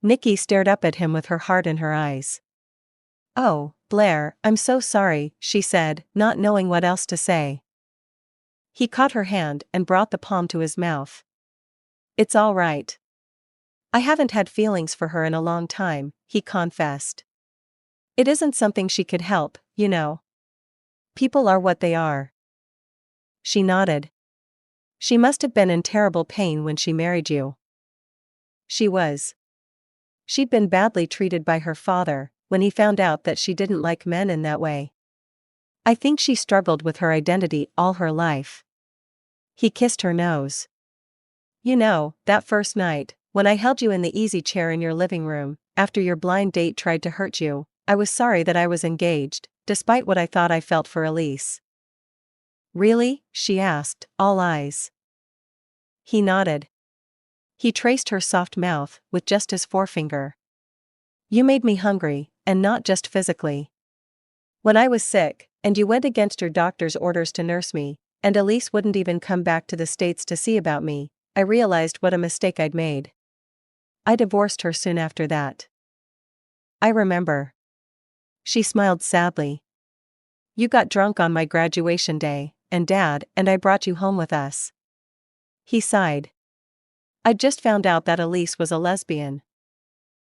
Niki stared up at him with her heart in her eyes. "Oh, Blair, I'm so sorry," she said, not knowing what else to say. He caught her hand and brought the palm to his mouth. "It's all right. I haven't had feelings for her in a long time," he confessed. "It isn't something she could help, you know. People are what they are." She nodded. "She must have been in terrible pain when she married you." She was. She'd been badly treated by her father when he found out that she didn't like men in that way. "I think she struggled with her identity all her life." He kissed her nose. "You know, that first night, when I held you in the easy chair in your living room, after your blind date tried to hurt you, I was sorry that I was engaged, despite what I thought I felt for Elise." "Really?" she asked, all eyes. He nodded. He traced her soft mouth with just his forefinger. "You made me hungry, and not just physically. When I was sick, and you went against your doctor's orders to nurse me, and Elise wouldn't even come back to the States to see about me, I realized what a mistake I'd made. I divorced her soon after that." "I remember." She smiled sadly. "You got drunk on my graduation day, and Dad and I brought you home with us." He sighed. "I'd just found out that Elise was a lesbian.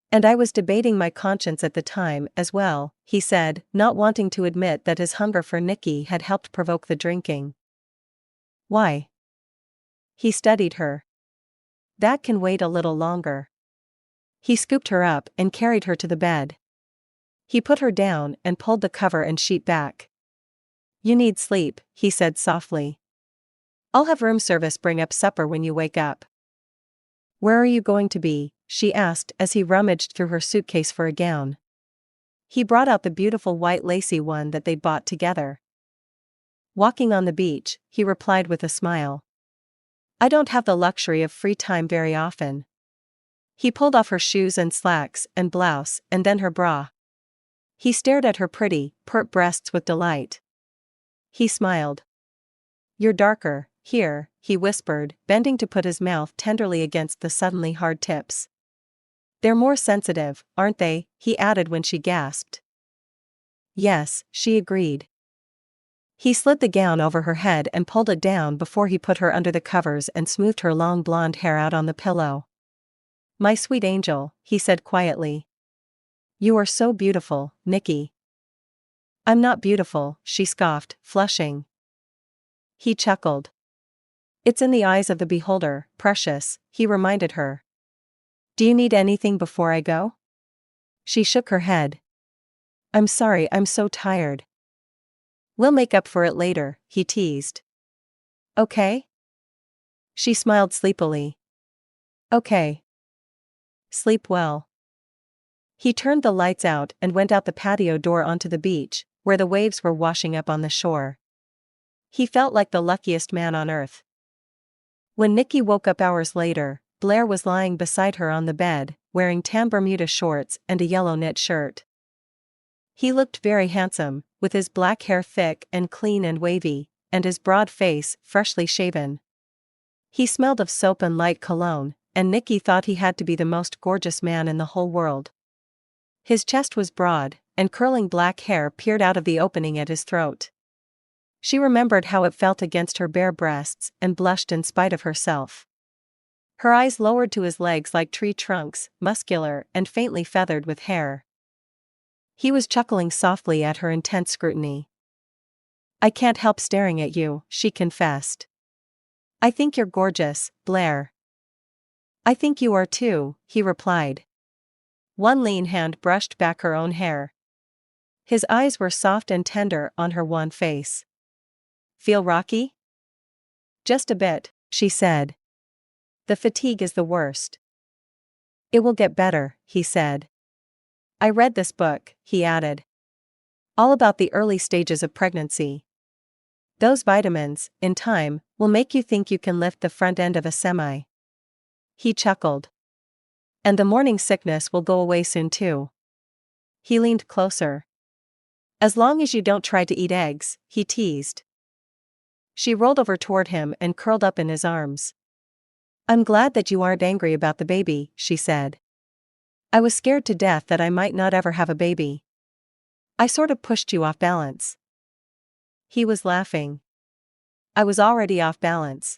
And I was debating my conscience at the time as well," he said, not wanting to admit that his hunger for Niki had helped provoke the drinking. "Why?" He studied her. "That can wait a little longer." He scooped her up and carried her to the bed. He put her down and pulled the cover and sheet back. "You need sleep," he said softly. "I'll have room service bring up supper when you wake up." "Where are you going to be?" she asked as he rummaged through her suitcase for a gown. He brought out the beautiful white lacy one that they'd bought together. "Walking on the beach," he replied with a smile. "I don't have the luxury of free time very often." He pulled off her shoes and slacks and blouse and then her bra. He stared at her pretty, pert breasts with delight. He smiled. "You're darker, here," he whispered, bending to put his mouth tenderly against the suddenly hard tips. "They're more sensitive, aren't they?" he added when she gasped. "Yes," she agreed. He slid the gown over her head and pulled it down before he put her under the covers and smoothed her long blonde hair out on the pillow. "My sweet angel," he said quietly. "You are so beautiful, Niki." "I'm not beautiful," she scoffed, flushing. He chuckled. "It's in the eyes of the beholder, precious," he reminded her. "Do you need anything before I go?" She shook her head. "I'm sorry, I'm so tired." "We'll make up for it later," he teased. "Okay?" She smiled sleepily. "Okay. Sleep well." He turned the lights out and went out the patio door onto the beach, where the waves were washing up on the shore. He felt like the luckiest man on earth. When Niki woke up hours later, Blair was lying beside her on the bed, wearing tan Bermuda shorts and a yellow knit shirt. He looked very handsome, with his black hair thick and clean and wavy, and his broad face freshly shaven. He smelled of soap and light cologne, and Niki thought he had to be the most gorgeous man in the whole world. His chest was broad, and curling black hair peered out of the opening at his throat. She remembered how it felt against her bare breasts and blushed in spite of herself. Her eyes lowered to his legs like tree trunks, muscular and faintly feathered with hair. He was chuckling softly at her intense scrutiny. "I can't help staring at you," she confessed. "I think you're gorgeous, Blair." "I think you are too," he replied. One lean hand brushed back her own hair. His eyes were soft and tender on her wan face. "Feel rocky?" "Just a bit," she said. "The fatigue is the worst." "It will get better," he said. "I read this book," he added. "All about the early stages of pregnancy. Those vitamins, in time, will make you think you can lift the front end of a semi." He chuckled. "And the morning sickness will go away soon too." He leaned closer. "As long as you don't try to eat eggs," he teased. She rolled over toward him and curled up in his arms. "I'm glad that you aren't angry about the baby," she said. I was scared to death that I might not ever have a baby. I sort of pushed you off balance. He was laughing. I was already off balance.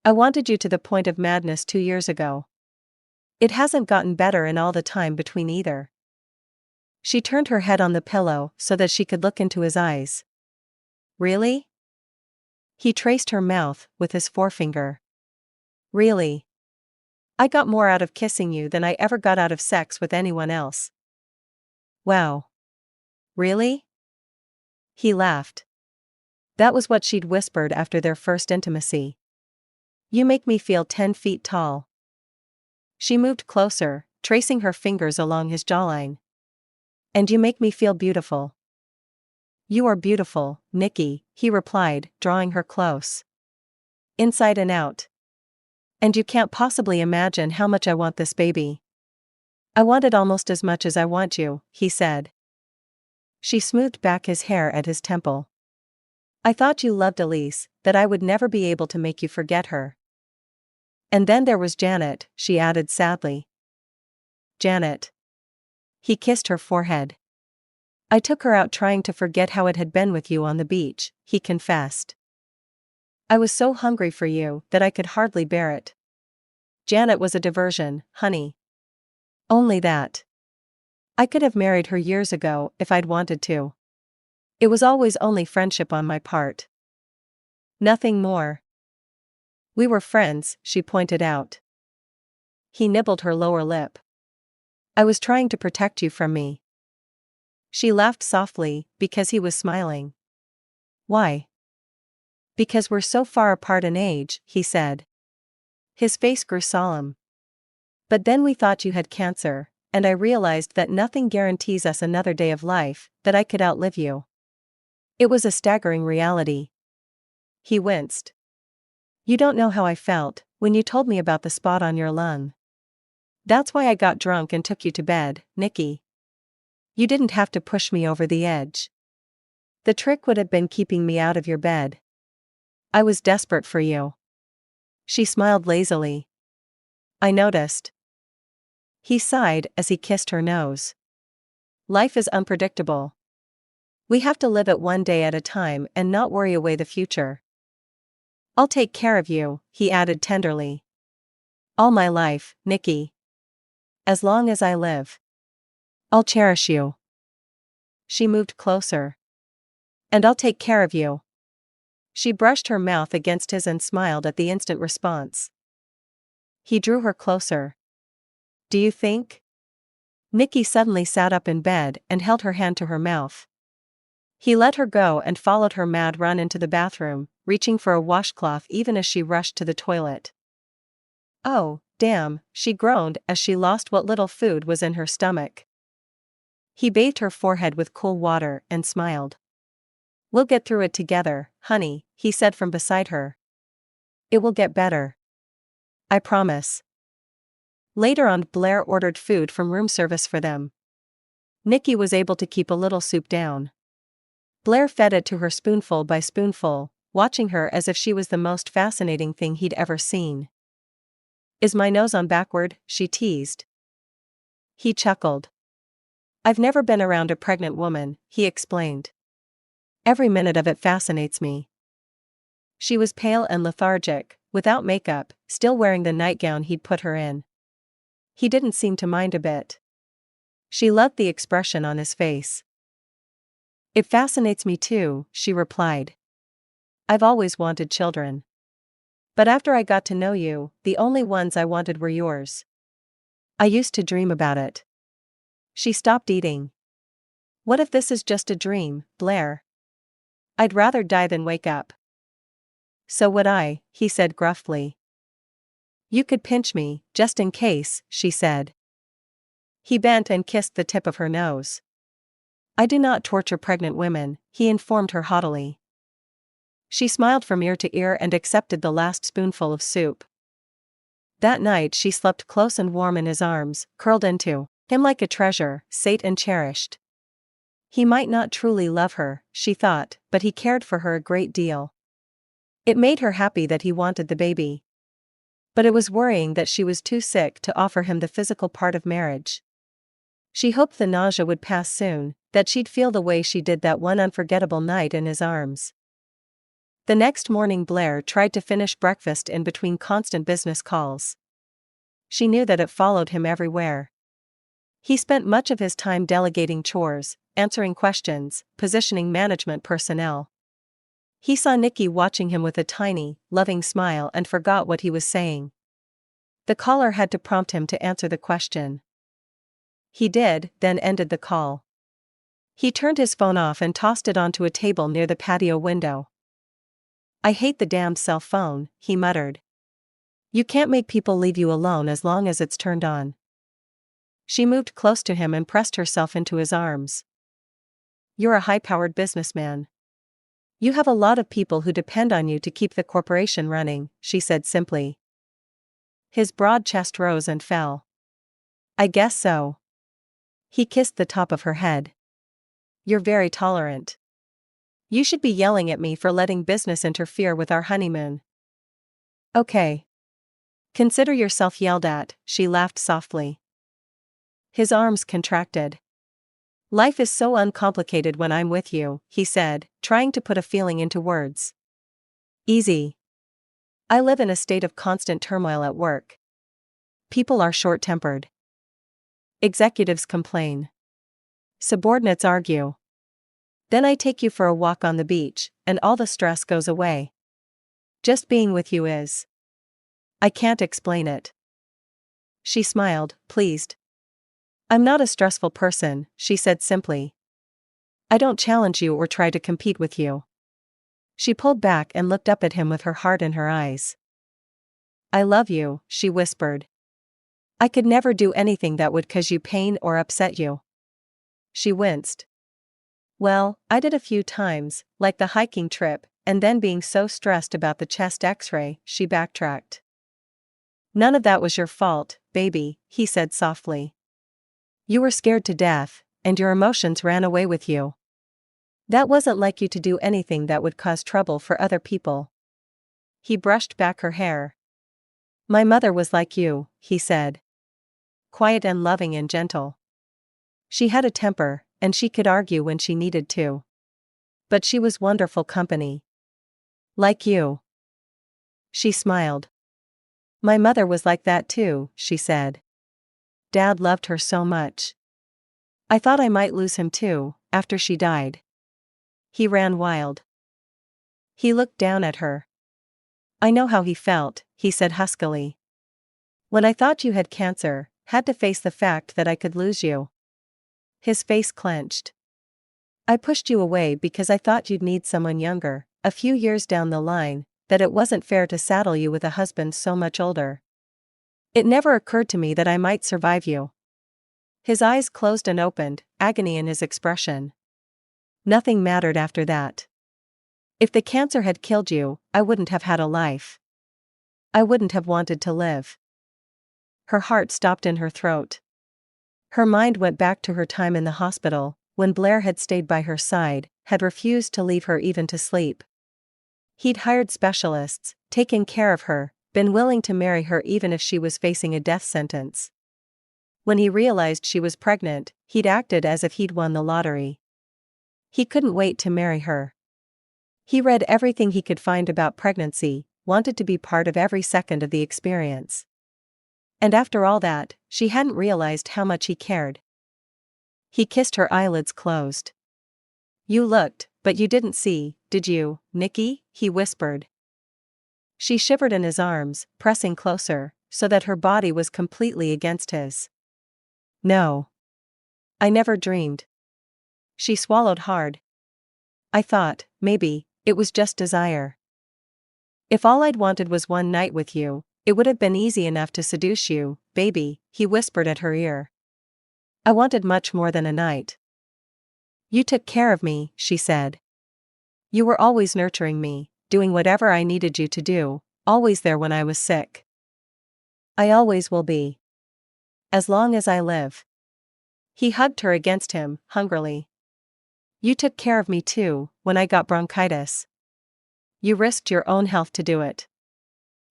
I wanted you to the point of madness 2 years ago. It hasn't gotten better in all the time between either. She turned her head on the pillow so that she could look into his eyes. Really? He traced her mouth with his forefinger. Really? I got more out of kissing you than I ever got out of sex with anyone else. Wow. Really? He laughed. That was what she'd whispered after their first intimacy. You make me feel 10 feet tall. She moved closer, tracing her fingers along his jawline. And you make me feel beautiful. You are beautiful, Niki, he replied, drawing her close. Inside and out. And you can't possibly imagine how much I want this baby. I want it almost as much as I want you, he said. She smoothed back his hair at his temple. I thought you loved Elise, that I would never be able to make you forget her. And then there was Janet, she added sadly. Janet. He kissed her forehead. I took her out trying to forget how it had been with you on the beach, he confessed. I was so hungry for you that I could hardly bear it. Janet was a diversion, honey. Only that. I could have married her years ago if I'd wanted to. It was always only friendship on my part. Nothing more. We were friends, she pointed out. He nibbled her lower lip. I was trying to protect you from me. She laughed softly, because he was smiling. Why? Because we're so far apart in age, he said. His face grew solemn. But then we thought you had cancer, and I realized that nothing guarantees us another day of life, that I could outlive you. It was a staggering reality. He winced. You don't know how I felt when you told me about the spot on your lung. That's why I got drunk and took you to bed, Niki. You didn't have to push me over the edge. The trick would have been keeping me out of your bed. I was desperate for you. She smiled lazily. I noticed. He sighed as he kissed her nose. Life is unpredictable. We have to live it one day at a time and not worry away the future. I'll take care of you, he added tenderly. All my life, Niki. As long as I live. I'll cherish you. She moved closer. And I'll take care of you. She brushed her mouth against his and smiled at the instant response. He drew her closer. Do you think? Niki suddenly sat up in bed and held her hand to her mouth. He let her go and followed her mad run into the bathroom, reaching for a washcloth even as she rushed to the toilet. Oh, damn, she groaned as she lost what little food was in her stomach. He bathed her forehead with cool water and smiled. We'll get through it together, honey, he said from beside her. It will get better. I promise. Later on, Blair ordered food from room service for them. Niki was able to keep a little soup down. Blair fed it to her spoonful by spoonful, watching her as if she was the most fascinating thing he'd ever seen. Is my nose on backward? She teased. He chuckled. I've never been around a pregnant woman, he explained. Every minute of it fascinates me. She was pale and lethargic, without makeup, still wearing the nightgown he'd put her in. He didn't seem to mind a bit. She loved the expression on his face. It fascinates me too, she replied. I've always wanted children. But after I got to know you, the only ones I wanted were yours. I used to dream about it. She stopped eating. What if this is just a dream, Blair? I'd rather die than wake up. So would I, he said gruffly. You could pinch me, just in case, she said. He bent and kissed the tip of her nose. I do not torture pregnant women, he informed her haughtily. She smiled from ear to ear and accepted the last spoonful of soup. That night she slept close and warm in his arms, curled into him like a treasure, sate and cherished. He might not truly love her, she thought, but he cared for her a great deal. It made her happy that he wanted the baby. But it was worrying that she was too sick to offer him the physical part of marriage. She hoped the nausea would pass soon, that she'd feel the way she did that one unforgettable night in his arms. The next morning Blair tried to finish breakfast in between constant business calls. She knew that it followed him everywhere. He spent much of his time delegating chores, answering questions, positioning management personnel. He saw Niki watching him with a tiny, loving smile and forgot what he was saying. The caller had to prompt him to answer the question. He did, then ended the call. He turned his phone off and tossed it onto a table near the patio window. "I hate the damned cell phone," he muttered. "You can't make people leave you alone as long as it's turned on." She moved close to him and pressed herself into his arms. "You're a high-powered businessman. You have a lot of people who depend on you to keep the corporation running," she said simply. His broad chest rose and fell. "I guess so." He kissed the top of her head. "You're very tolerant. You should be yelling at me for letting business interfere with our honeymoon." "Okay. Consider yourself yelled at," she laughed softly. His arms contracted. "Life is so uncomplicated when I'm with you," he said, trying to put a feeling into words. "Easy. I live in a state of constant turmoil at work. People are short-tempered. Executives complain. Subordinates argue. Then I take you for a walk on the beach, and all the stress goes away. Just being with you is. I can't explain it." She smiled, pleased. "I'm not a stressful person," she said simply. "I don't challenge you or try to compete with you." She pulled back and looked up at him with her heart in her eyes. "I love you," she whispered. "I could never do anything that would cause you pain or upset you." She winced. "Well, I did a few times, like the hiking trip, and then being so stressed about the chest x-ray," she backtracked. "None of that was your fault, baby," he said softly. "You were scared to death, and your emotions ran away with you. That wasn't like you to do anything that would cause trouble for other people." He brushed back her hair. "My mother was like you," he said. Quiet and loving and gentle. She had a temper, and she could argue when she needed to. But she was wonderful company. "Like you." She smiled. "My mother was like that too," she said. "Dad loved her so much. I thought I might lose him too, after she died." He ran wild. He looked down at her. "I know how he felt," he said huskily. "When I thought you had cancer, had to face the fact that I could lose you." His face clenched. "I pushed you away because I thought you'd need someone younger, a few years down the line, that it wasn't fair to saddle you with a husband so much older. It never occurred to me that I might survive you." His eyes closed and opened, agony in his expression. "Nothing mattered after that. If the cancer had killed you, I wouldn't have had a life. I wouldn't have wanted to live." Her heart stopped in her throat. Her mind went back to her time in the hospital, when Blair had stayed by her side, had refused to leave her even to sleep. He'd hired specialists, taken care of her, been willing to marry her even if she was facing a death sentence. When he realized she was pregnant, he'd acted as if he'd won the lottery. He couldn't wait to marry her. He read everything he could find about pregnancy, wanted to be part of every second of the experience. And after all that, she hadn't realized how much he cared. He kissed her eyelids closed. "You looked, but you didn't see, did you, Niki?" he whispered. She shivered in his arms, pressing closer, so that her body was completely against his. "No. I never dreamed." She swallowed hard. "I thought, maybe, it was just desire. If all I'd wanted was one night with you, it would have been easy enough to seduce you, baby," he whispered at her ear. "I wanted much more than a night." "You took care of me," she said. "You were always nurturing me, doing whatever I needed you to do, always there when I was sick." "I always will be. As long as I live." He hugged her against him, hungrily. "You took care of me too, when I got bronchitis. You risked your own health to do it."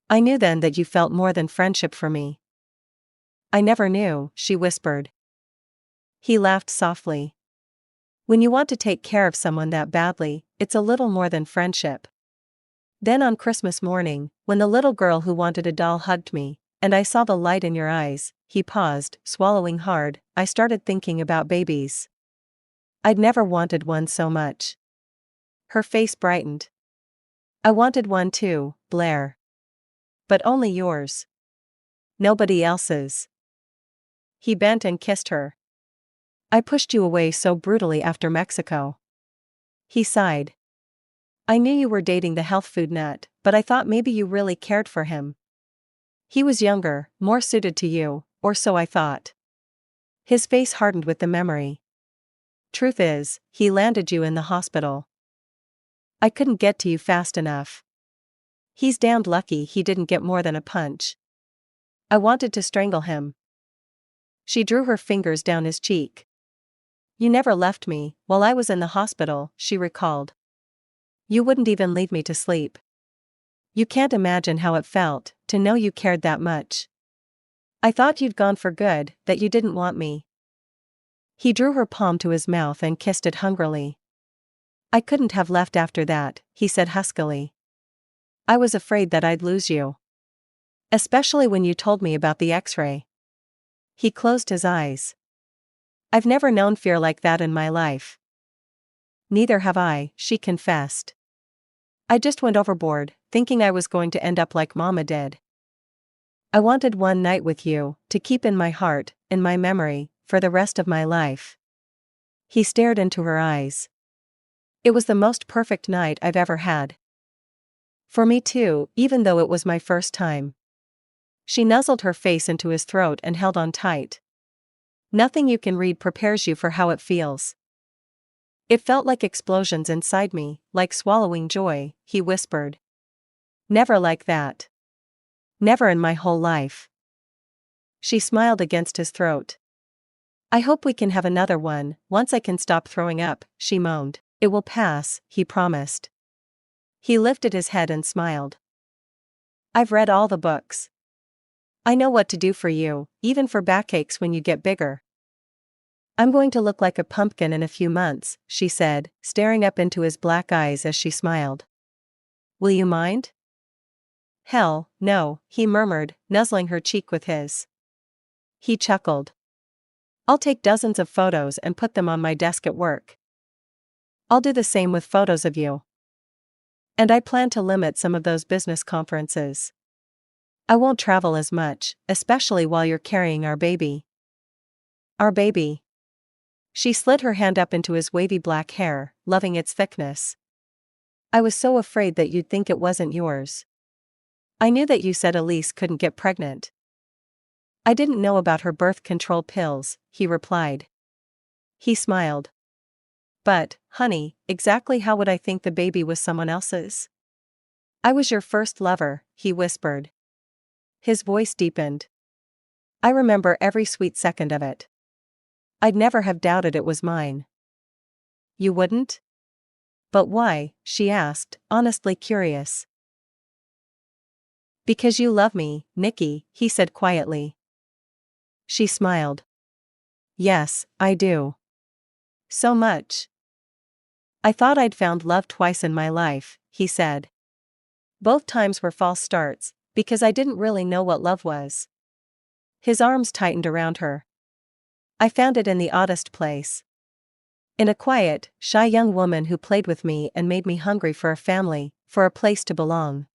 I knew then that you felt more than friendship for me. I never knew, she whispered. He laughed softly. When you want to take care of someone that badly, it's a little more than friendship. Then on Christmas morning, when the little girl who wanted a doll hugged me, and I saw the light in your eyes, he paused, swallowing hard, I started thinking about babies. I'd never wanted one so much. Her face brightened. I wanted one too, Blair. But only yours. Nobody else's. He bent and kissed her. I pushed you away so brutally after Mexico. He sighed. I knew you were dating the health food nut, but I thought maybe you really cared for him. He was younger, more suited to you, or so I thought. His face hardened with the memory. Truth is, he landed you in the hospital. I couldn't get to you fast enough. He's damned lucky he didn't get more than a punch. I wanted to strangle him. She drew her fingers down his cheek. You never left me, while I was in the hospital, she recalled. You wouldn't even leave me to sleep. You can't imagine how it felt, to know you cared that much. I thought you'd gone for good, that you didn't want me. He drew her palm to his mouth and kissed it hungrily. I couldn't have left after that, he said huskily. I was afraid that I'd lose you. Especially when you told me about the X-ray. He closed his eyes. I've never known fear like that in my life. Neither have I, she confessed. I just went overboard, thinking I was going to end up like Mama did. I wanted one night with you, to keep in my heart, in my memory, for the rest of my life. He stared into her eyes. It was the most perfect night I've ever had. For me too, even though it was my first time. She nuzzled her face into his throat and held on tight. Nothing you can read prepares you for how it feels. It felt like explosions inside me, like swallowing joy, he whispered. Never like that. Never in my whole life. She smiled against his throat. I hope we can have another one, once I can stop throwing up, she moaned. It will pass, he promised. He lifted his head and smiled. I've read all the books. I know what to do for you, even for backaches when you get bigger. I'm going to look like a pumpkin in a few months, she said, staring up into his black eyes as she smiled. Will you mind? Hell, no, he murmured, nuzzling her cheek with his. He chuckled. I'll take dozens of photos and put them on my desk at work. I'll do the same with photos of you. And I plan to limit some of those business conferences. I won't travel as much, especially while you're carrying our baby. Our baby. She slid her hand up into his wavy black hair, loving its thickness. I was so afraid that you'd think it wasn't yours. I knew that you said Elise couldn't get pregnant. I didn't know about her birth control pills, he replied. He smiled. But, honey, exactly how would I think the baby was someone else's? I was your first lover, he whispered. His voice deepened. I remember every sweet second of it. I'd never have doubted it was mine. You wouldn't? But why? She asked, honestly curious. Because you love me, Niki, he said quietly. She smiled. Yes, I do. So much. I thought I'd found love twice in my life, he said. Both times were false starts, because I didn't really know what love was. His arms tightened around her. I found it in the oddest place. In a quiet, shy young woman who played with me and made me hungry for a family, for a place to belong.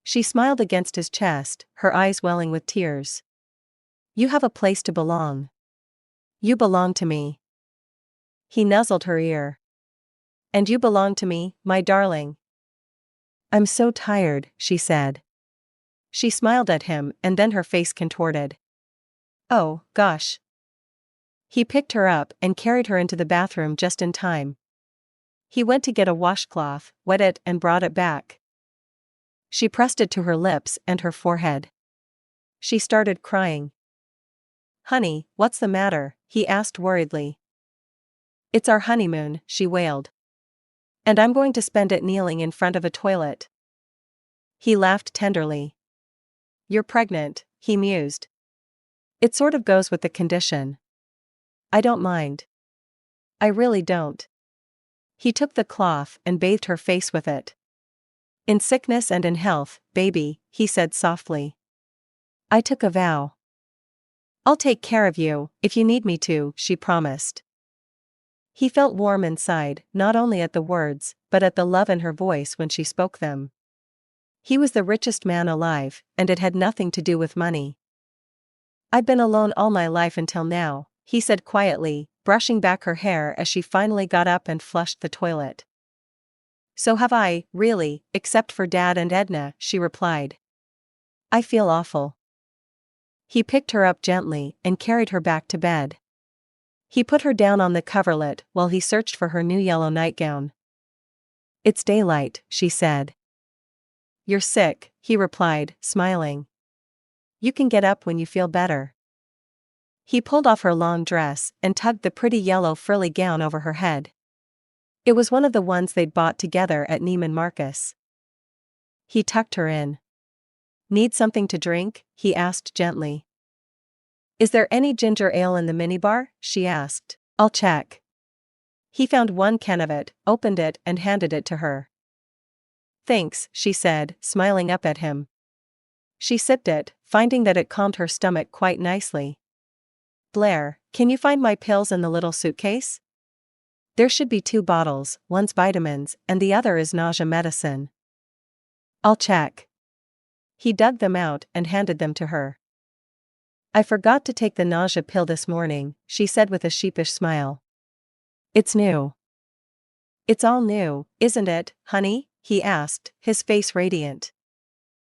She smiled against his chest, her eyes welling with tears. You have a place to belong. You belong to me. He nuzzled her ear. And you belong to me, my darling. I'm so tired, she said. She smiled at him and then her face contorted. Oh, gosh. He picked her up and carried her into the bathroom just in time. He went to get a washcloth, wet it and brought it back. She pressed it to her lips and her forehead. She started crying. Honey, what's the matter? He asked worriedly. It's our honeymoon, she wailed. And I'm going to spend it kneeling in front of a toilet. He laughed tenderly. You're pregnant, he mused. It sort of goes with the condition. I don't mind. I really don't. He took the cloth and bathed her face with it. In sickness and in health, baby, he said softly. I took a vow. I'll take care of you, if you need me to, she promised. He felt warm inside, not only at the words, but at the love in her voice when she spoke them. He was the richest man alive, and it had nothing to do with money. I've been alone all my life until now, he said quietly, brushing back her hair as she finally got up and flushed the toilet. So have I, really, except for Dad and Edna, she replied. I feel awful. He picked her up gently and carried her back to bed. He put her down on the coverlet while he searched for her new yellow nightgown. It's daylight, she said. You're sick, he replied, smiling. You can get up when you feel better. He pulled off her long dress and tugged the pretty yellow frilly gown over her head. It was one of the ones they'd bought together at Neiman Marcus. He tucked her in. Need something to drink? He asked gently. Is there any ginger ale in the minibar? She asked. I'll check. He found one can of it, opened it and handed it to her. Thanks, she said, smiling up at him. She sipped it, finding that it calmed her stomach quite nicely. Blair, can you find my pills in the little suitcase? There should be 2 bottles, one's vitamins, and the other is nausea medicine. I'll check. He dug them out and handed them to her. I forgot to take the nausea pill this morning, she said with a sheepish smile. It's new. It's all new, isn't it, honey? He asked, his face radiant.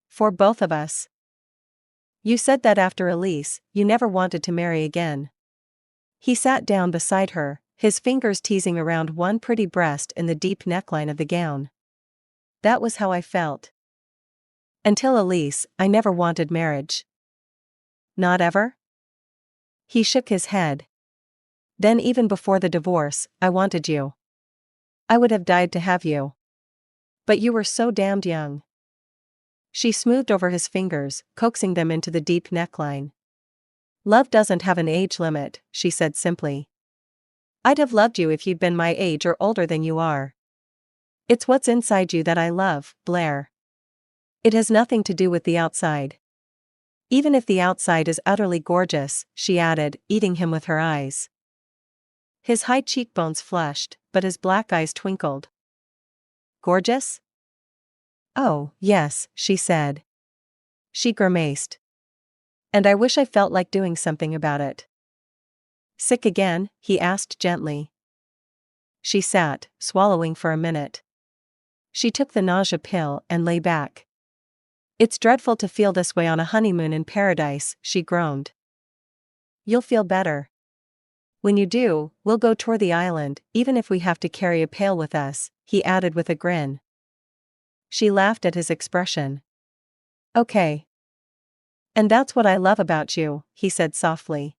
For both of us. You said that after Elise, you never wanted to marry again. He sat down beside her, his fingers teasing around one pretty breast in the deep neckline of the gown. That was how I felt. Until Elise, I never wanted marriage. Not ever? He shook his head. Then even before the divorce, I wanted you. I would have died to have you. But you were so damned young. She smoothed over his fingers, coaxing them into the deep neckline. Love doesn't have an age limit, she said simply. I'd have loved you if you'd been my age or older than you are. It's what's inside you that I love, Blair. It has nothing to do with the outside. Even if the outside is utterly gorgeous, she added, eating him with her eyes. His high cheekbones flushed, but his black eyes twinkled. Gorgeous? Oh, yes, she said. She grimaced. And I wish I felt like doing something about it. Sick again? He asked gently. She sat, swallowing for a minute. She took the nausea pill and lay back. It's dreadful to feel this way on a honeymoon in paradise, she groaned. You'll feel better. When you do, we'll go tour the island, even if we have to carry a pail with us, he added with a grin. She laughed at his expression. Okay. And that's what I love about you, he said softly.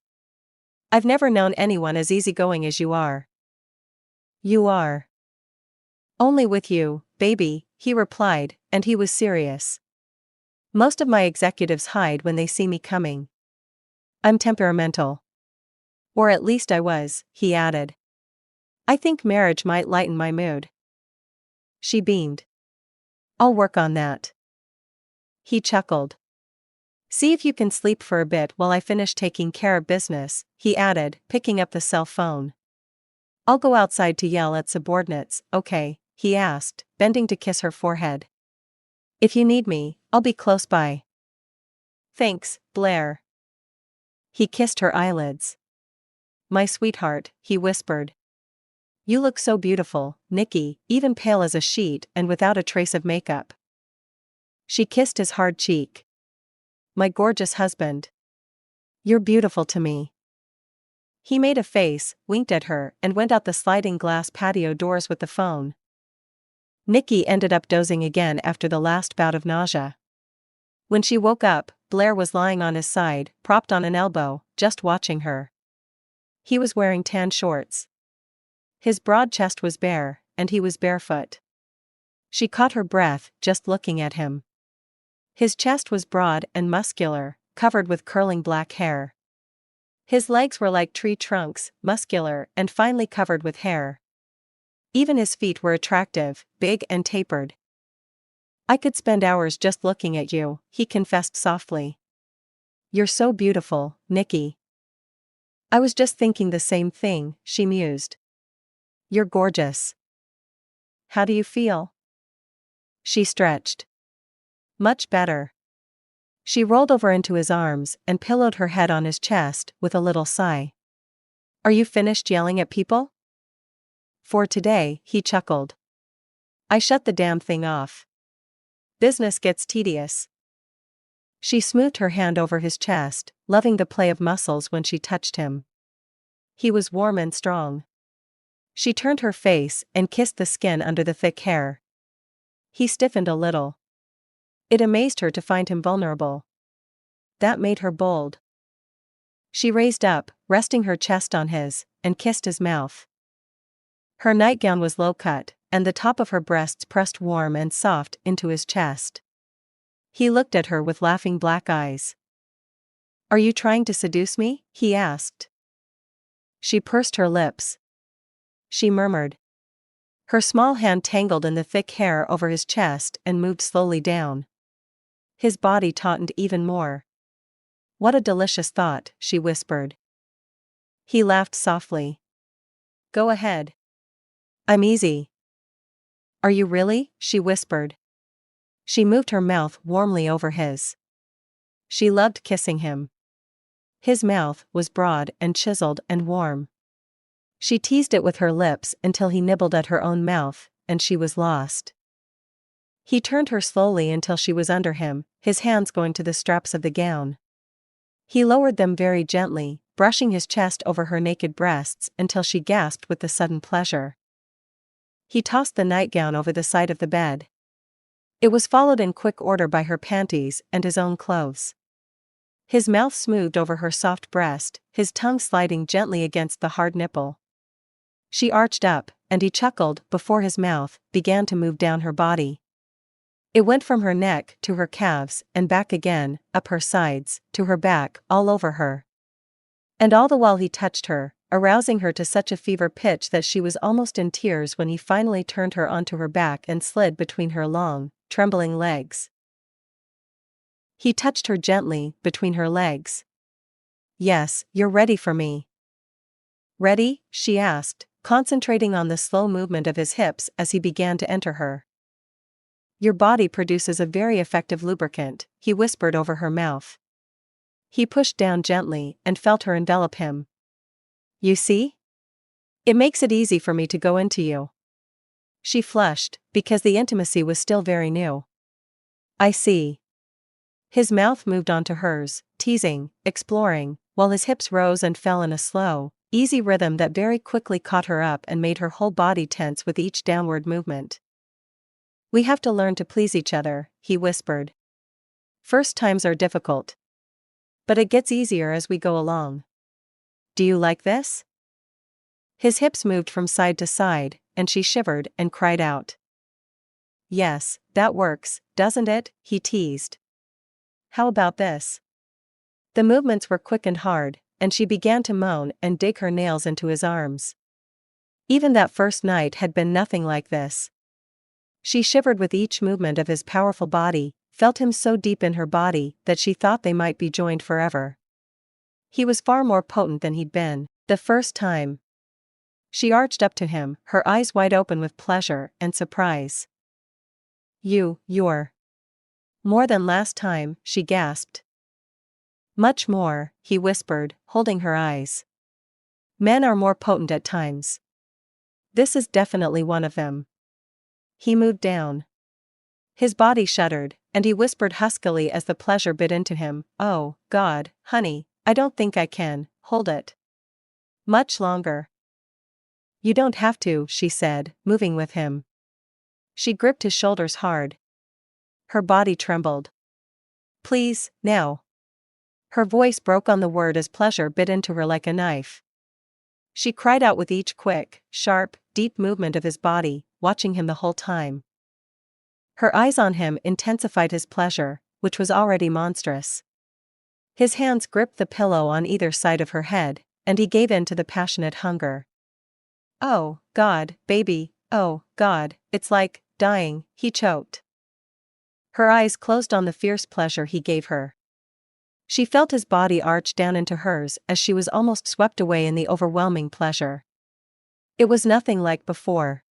I've never known anyone as easygoing as you are. You are. Only with you, baby, he replied, and he was serious. Most of my executives hide when they see me coming. I'm temperamental. Or at least I was, he added. I think marriage might lighten my mood. She beamed. I'll work on that. He chuckled. See if you can sleep for a bit while I finish taking care of business, he added, picking up the cell phone. I'll go outside to yell at subordinates, okay, he asked, bending to kiss her forehead. If you need me, I'll be close by. Thanks, Blair. He kissed her eyelids. My sweetheart, he whispered. You look so beautiful, Niki, even pale as a sheet and without a trace of makeup. She kissed his hard cheek. My gorgeous husband. You're beautiful to me. He made a face, winked at her, and went out the sliding glass patio doors with the phone. Niki ended up dozing again after the last bout of nausea. When she woke up, Blair was lying on his side, propped on an elbow, just watching her. He was wearing tan shorts. His broad chest was bare, and he was barefoot. She caught her breath, just looking at him. His chest was broad and muscular, covered with curling black hair. His legs were like tree trunks, muscular and finely covered with hair. Even his feet were attractive, big and tapered. "I could spend hours just looking at you," he confessed softly. "You're so beautiful, Niki." "I was just thinking the same thing," she mused. "You're gorgeous." "How do you feel?" She stretched. "Much better." She rolled over into his arms and pillowed her head on his chest with a little sigh. "Are you finished yelling at people?" "For today," he chuckled. "I shut the damn thing off. Business gets tedious." She smoothed her hand over his chest, loving the play of muscles when she touched him. He was warm and strong. She turned her face and kissed the skin under the thick hair. He stiffened a little. It amazed her to find him vulnerable. That made her bold. She raised up, resting her chest on his, and kissed his mouth. Her nightgown was low-cut, and the top of her breasts pressed warm and soft into his chest. He looked at her with laughing black eyes. "Are you trying to seduce me?" he asked. She pursed her lips. She murmured. Her small hand tangled in the thick hair over his chest and moved slowly down. His body tautened even more. "What a delicious thought," she whispered. He laughed softly. "Go ahead. I'm easy." "Are you really?" she whispered. She moved her mouth warmly over his. She loved kissing him. His mouth was broad and chiseled and warm. She teased it with her lips until he nibbled at her own mouth, and she was lost. He turned her slowly until she was under him, his hands going to the straps of the gown. He lowered them very gently, brushing his chest over her naked breasts until she gasped with the sudden pleasure. He tossed the nightgown over the side of the bed. It was followed in quick order by her panties and his own clothes. His mouth smoothed over her soft breast, his tongue sliding gently against the hard nipple. She arched up, and he chuckled before his mouth began to move down her body. It went from her neck to her calves and back again, up her sides, to her back, all over her. And all the while he touched her, arousing her to such a fever pitch that she was almost in tears when he finally turned her onto her back and slid between her long, trembling legs. He touched her gently, between her legs. "Yes, you're ready for me." "Ready?" she asked, concentrating on the slow movement of his hips as he began to enter her. "Your body produces a very effective lubricant," he whispered over her mouth. He pushed down gently and felt her envelop him. "You see? It makes it easy for me to go into you." She flushed, because the intimacy was still very new. "I see." His mouth moved onto hers, teasing, exploring, while his hips rose and fell in a slow, easy rhythm that very quickly caught her up and made her whole body tense with each downward movement. "We have to learn to please each other," he whispered. "First times are difficult. But it gets easier as we go along. Do you like this?" His hips moved from side to side, and she shivered and cried out. "Yes, that works, doesn't it?" he teased. "How about this?" The movements were quick and hard, and she began to moan and dig her nails into his arms. Even that first night had been nothing like this. She shivered with each movement of his powerful body, felt him so deep in her body that she thought they might be joined forever. He was far more potent than he'd been, the first time. She arched up to him, her eyes wide open with pleasure and surprise. You're more than last time," she gasped. "Much more," he whispered, holding her eyes. "Men are more potent at times. This is definitely one of them." He moved down. His body shuddered, and he whispered huskily as the pleasure bit into him, "Oh, God, honey, I don't think I can hold it much longer." "You don't have to," she said, moving with him. She gripped his shoulders hard. Her body trembled. "Please, now." Her voice broke on the word as pleasure bit into her like a knife. She cried out with each quick, sharp, deep movement of his body, watching him the whole time. Her eyes on him intensified his pleasure, which was already monstrous. His hands gripped the pillow on either side of her head, and he gave in to the passionate hunger. "Oh, God, baby, oh, God, it's like dying," he choked. Her eyes closed on the fierce pleasure he gave her. She felt his body arch down into hers as she was almost swept away in the overwhelming pleasure. It was nothing like before.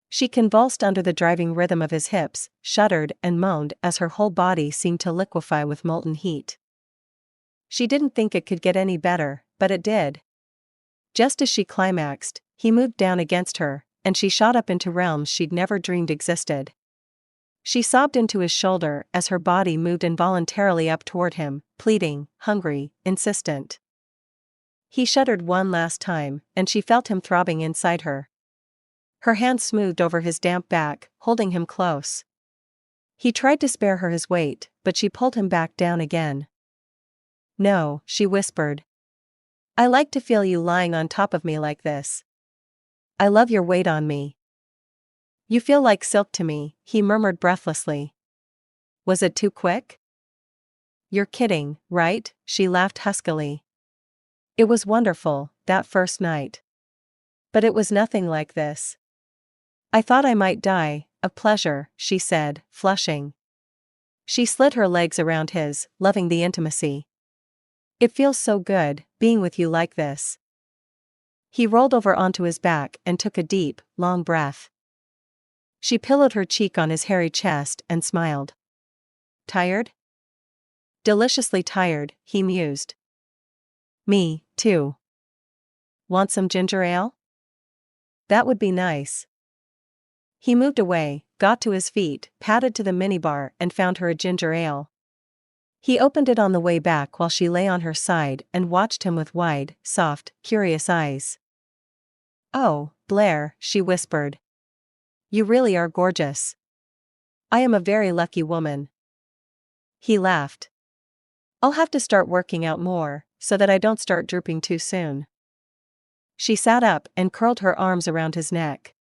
She convulsed under the driving rhythm of his hips, shuddered and moaned as her whole body seemed to liquefy with molten heat. She didn't think it could get any better, but it did. Just as she climaxed, he moved down against her, and she shot up into realms she'd never dreamed existed. She sobbed into his shoulder as her body moved involuntarily up toward him, pleading, hungry, insistent. He shuddered one last time, and she felt him throbbing inside her. Her hand smoothed over his damp back, holding him close. He tried to spare her his weight, but she pulled him back down again. "No," she whispered. "I like to feel you lying on top of me like this. I love your weight on me. You feel like silk to me," he murmured breathlessly. "Was it too quick?" "You're kidding, right?" she laughed huskily. "It was wonderful, that first night. But it was nothing like this. I thought I might die, of pleasure," she said, flushing. She slid her legs around his, loving the intimacy. "It feels so good, being with you like this." He rolled over onto his back and took a deep, long breath. She pillowed her cheek on his hairy chest and smiled. "Tired?" "Deliciously tired," he mused. "Me, too. Want some ginger ale?" "That would be nice." He moved away, got to his feet, padded to the minibar and found her a ginger ale. He opened it on the way back while she lay on her side and watched him with wide, soft, curious eyes. "Oh, Blair," she whispered. "You really are gorgeous. I am a very lucky woman." He laughed. "I'll have to start working out more, so that I don't start drooping too soon." She sat up and curled her arms around his neck.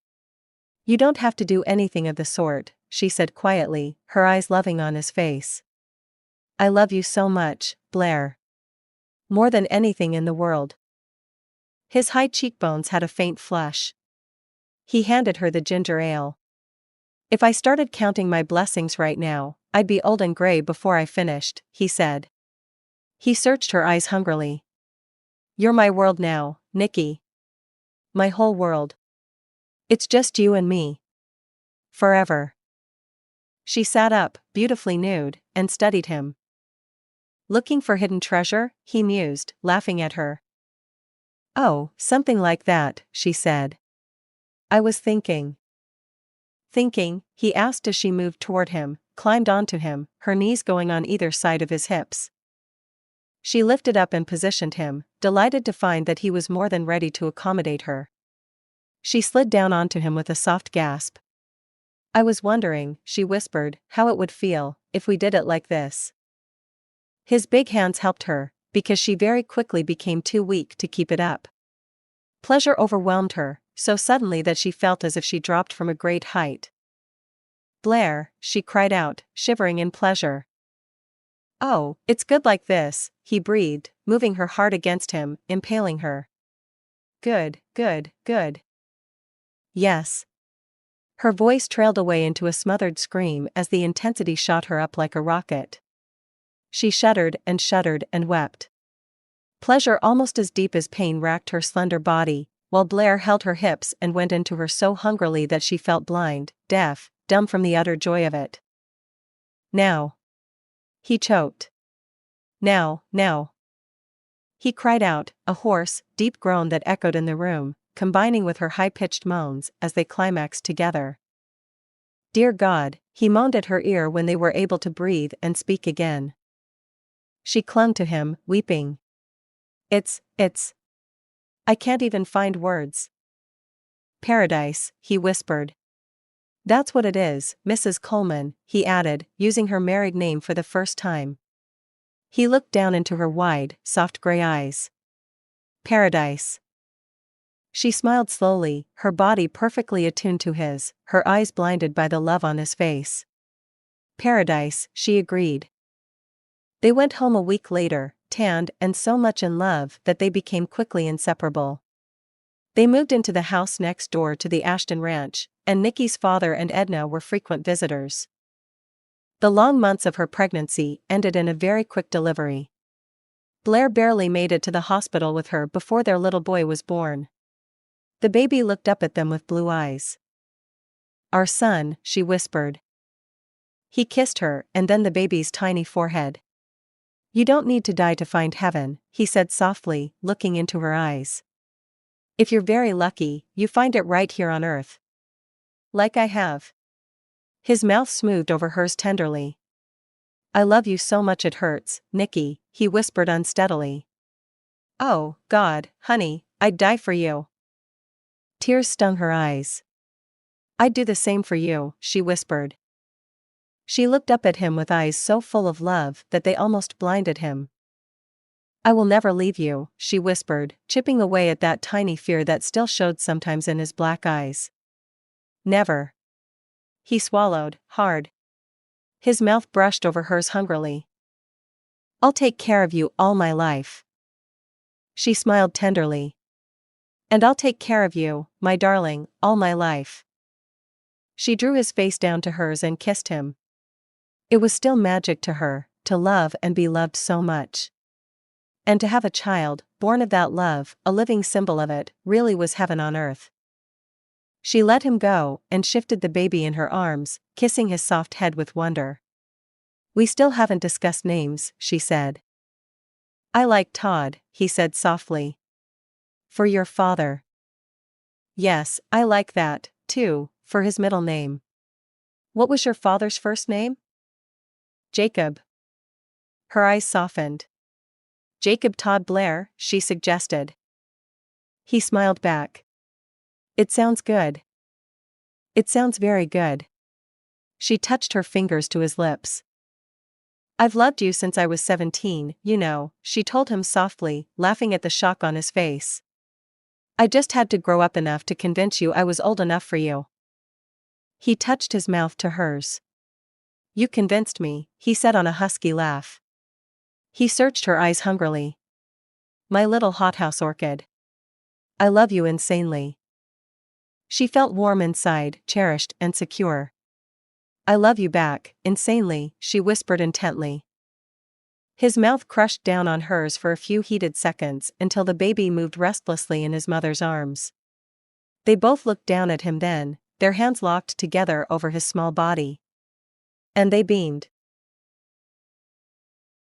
"You don't have to do anything of the sort," she said quietly, her eyes loving on his face. "I love you so much, Blair. More than anything in the world." His high cheekbones had a faint flush. He handed her the ginger ale. "If I started counting my blessings right now, I'd be old and gray before I finished," he said. He searched her eyes hungrily. "You're my world now, Niki. My whole world. It's just you and me. Forever." She sat up, beautifully nude, and studied him. "Looking for hidden treasure?" he mused, laughing at her. "Oh, something like that," she said. "I was thinking." "Thinking?" he asked as she moved toward him, climbed onto him, her knees going on either side of his hips. She lifted up and positioned him, delighted to find that he was more than ready to accommodate her. She slid down onto him with a soft gasp. "I was wondering," she whispered, "how it would feel if we did it like this." His big hands helped her, because she very quickly became too weak to keep it up. Pleasure overwhelmed her, so suddenly that she felt as if she dropped from a great height. "Blair," she cried out, shivering in pleasure. "Oh, it's good like this," he breathed, moving her hard against him, impaling her. "Good, good, good." "Yes." Her voice trailed away into a smothered scream as the intensity shot her up like a rocket. She shuddered and wept. Pleasure almost as deep as pain racked her slender body, while Blair held her hips and went into her so hungrily that she felt blind, deaf, dumb from the utter joy of it. "Now." He choked. "Now, now." He cried out, a hoarse, deep groan that echoed in the room, combining with her high-pitched moans as they climaxed together. "Dear God," he moaned at her ear when they were able to breathe and speak again. She clung to him, weeping. It's. I can't even find words." "Paradise," he whispered. "That's what it is, Mrs. Coleman," he added, using her married name for the first time. He looked down into her wide, soft gray eyes. "Paradise." She smiled slowly, her body perfectly attuned to his, her eyes blinded by the love on his face. "Paradise," she agreed. They went home a week later, tanned and so much in love that they became quickly inseparable. They moved into the house next door to the Ashton ranch, and Niki's father and Edna were frequent visitors. The long months of her pregnancy ended in a very quick delivery. Blair barely made it to the hospital with her before their little boy was born. The baby looked up at them with blue eyes. "Our son," she whispered. He kissed her and then the baby's tiny forehead. "You don't need to die to find heaven," he said softly, looking into her eyes. "If you're very lucky, you find it right here on earth. Like I have." His mouth smoothed over hers tenderly. "I love you so much it hurts, Niki," he whispered unsteadily. "Oh, God, honey, I'd die for you." Tears stung her eyes. "I'd do the same for you," she whispered. She looked up at him with eyes so full of love that they almost blinded him. "I will never leave you," she whispered, chipping away at that tiny fear that still showed sometimes in his black eyes. "Never." He swallowed, hard. His mouth brushed over hers hungrily. "I'll take care of you all my life." She smiled tenderly. "And I'll take care of you, my darling, all my life." She drew his face down to hers and kissed him. It was still magic to her, to love and be loved so much. And to have a child, born of that love, a living symbol of it, really was heaven on earth. She let him go, and shifted the baby in her arms, kissing his soft head with wonder. "We still haven't discussed names," she said. "I like Todd," he said softly. "For your father." "Yes, I like that, too, for his middle name." "What was your father's first name?" "Jacob." Her eyes softened. "Jacob Todd Blair," she suggested. He smiled back. "It sounds good." "It sounds very good." She touched her fingers to his lips. "I've loved you since I was 17, you know," she told him softly, laughing at the shock on his face. "I just had to grow up enough to convince you I was old enough for you." He touched his mouth to hers. "You convinced me," he said on a husky laugh. He searched her eyes hungrily. "My little hothouse orchid. I love you insanely." She felt warm inside, cherished and secure. "I love you back, insanely," she whispered intently. His mouth crushed down on hers for a few heated seconds until the baby moved restlessly in his mother's arms. They both looked down at him then, their hands locked together over his small body. And they beamed.